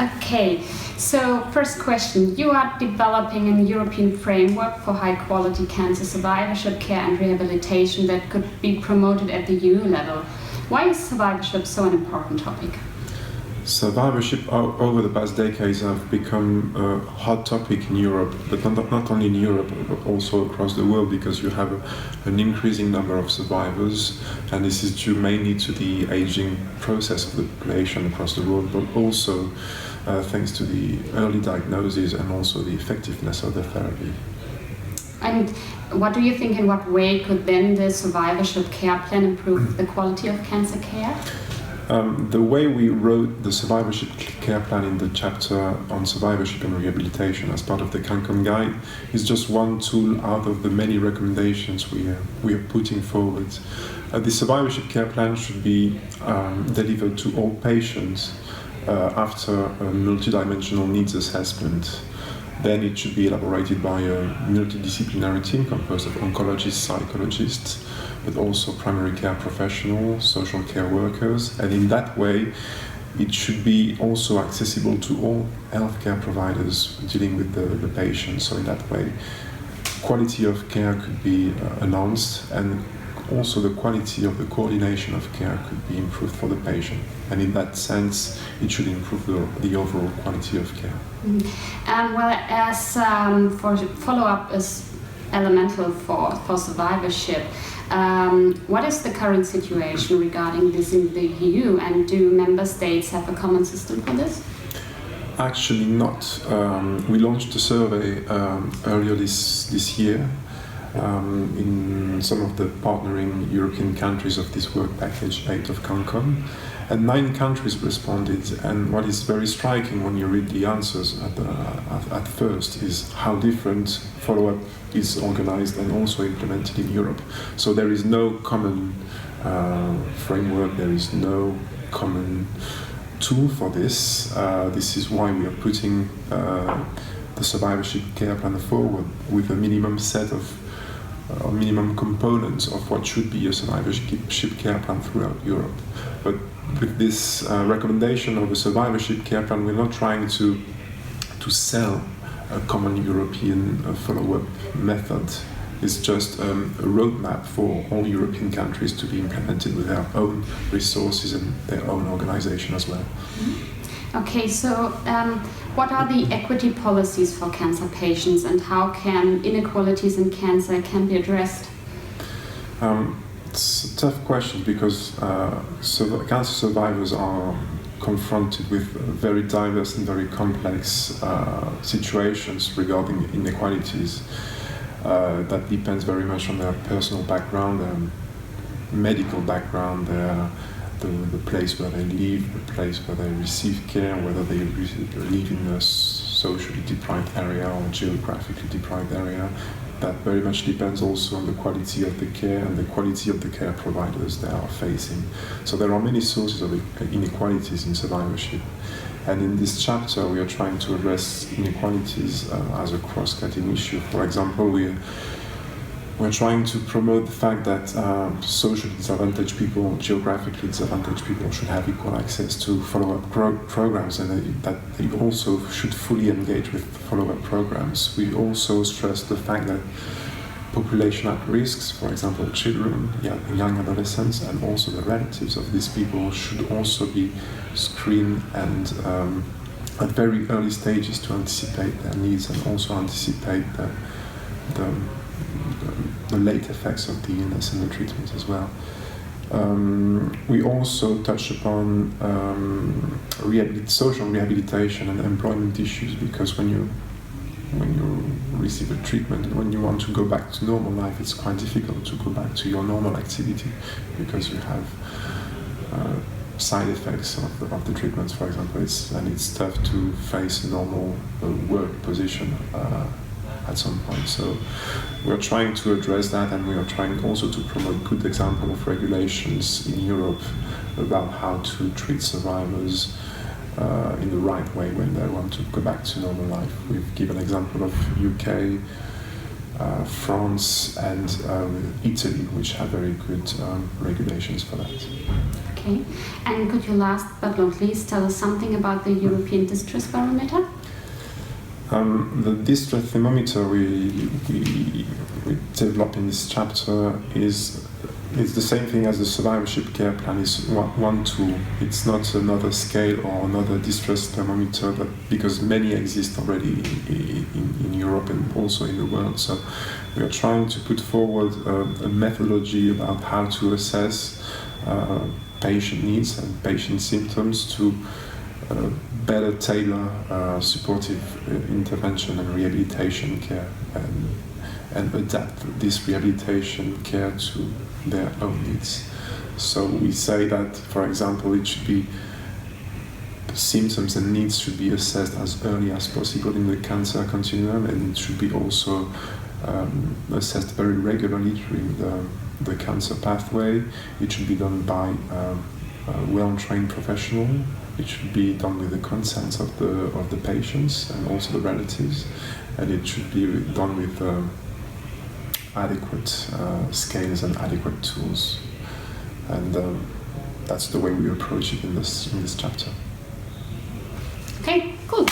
Okay, so first question. You are developing a European framework for high-quality cancer survivorship care and rehabilitation that could be promoted at the EU level. Why is survivorship so an important topic? Survivorship over the past decades have become a hot topic in Europe, but not only in Europe, but also across the world, because you have an increasing number of survivors, and this is due mainly to the aging process of the population across the world, but also thanks to the early diagnosis and also the effectiveness of the therapy. And what do you think, in what way could then the survivorship care plan improve the quality of cancer care? The way we wrote the survivorship care plan in the chapter on survivorship and rehabilitation as part of the CanCon guide is just one tool out of the many recommendations we are putting forward. The survivorship care plan should be delivered to all patients after a multidimensional needs assessment. Then it should be elaborated by a multidisciplinary team composed of oncologists, psychologists, but also primary care professionals, social care workers, and in that way it should be also accessible to all healthcare providers dealing with the patient. So in that way, quality of care could be enhanced, and also the quality of the coordination of care could be improved for the patient. And in that sense, it should improve the overall quality of care. Well, as for follow-up is elemental for survivorship, what is the current situation regarding this in the EU, and do member states have a common system for this? Actually not. We launched a survey earlier this year in some of the partnering European countries of this work package 8 of CanCon, and 9 countries responded. And what is very striking when you read the answers at first is how different follow-up is organized and also implemented in Europe. So there is no common framework, there is no common tool for this. This is why we are putting the survivorship care plan forward with a minimum set of minimum components of what should be a survivorship care plan throughout Europe. But with this recommendation of a survivorship care plan, we're not trying to sell a common European follow-up method. It's just a roadmap for all European countries to be implemented with their own resources and their own organization as well. Okay, so what are the equity policies for cancer patients, and how can inequalities in cancer can be addressed? It's a tough question because cancer survivors are confronted with very diverse and very complex situations regarding inequalities. That depends very much on their personal background, their medical background, the place where they live, the place where they receive care, whether they live in a socially deprived area or geographically deprived area. That very much depends also on the quality of the care and the quality of the care providers they are facing. So there are many sources of inequalities in survivorship. And in this chapter, we are trying to address inequalities as a cross-cutting issue. For example, we're trying to promote the fact that socially disadvantaged people, geographically disadvantaged people should have equal access to follow-up programs, and that they also should fully engage with follow-up programs. We also stress the fact that population at risks, for example children, young adolescents, and also the relatives of these people should also be screened and at very early stages to anticipate their needs and also anticipate the late effects of the illness and the treatment as well. We also touch upon social rehabilitation and employment issues, because when you receive a treatment and when you want to go back to normal life, it's quite difficult to go back to your normal activity because you have side effects of the treatments, for example, and it's tough to face a normal work position at some point. So we're trying to address that, and we are trying also to promote good example of regulations in Europe about how to treat survivors in the right way when they want to go back to normal life. We've given an example of UK, France and Italy, which have very good regulations for that. Okay. And could you last but not least tell us something about the European Distress Barometer? The distress thermometer we develop in this chapter is the same thing as the survivorship care plan. It's one tool. It's not another scale or another distress thermometer because many exist already in Europe and also in the world. So we are trying to put forward a methodology about how to assess patient needs and patient symptoms to better tailor supportive intervention and rehabilitation care and adapt this rehabilitation care to their own needs. So we say that, for example, it should be symptoms and needs should be assessed as early as possible in the cancer continuum, and it should be also assessed very regularly during the cancer pathway. It should be done by a well-trained professional. It should be done with the consent of the patients and also the relatives, and it should be done with adequate scales and adequate tools. And that's the way we approach it in this chapter. Okay, cool.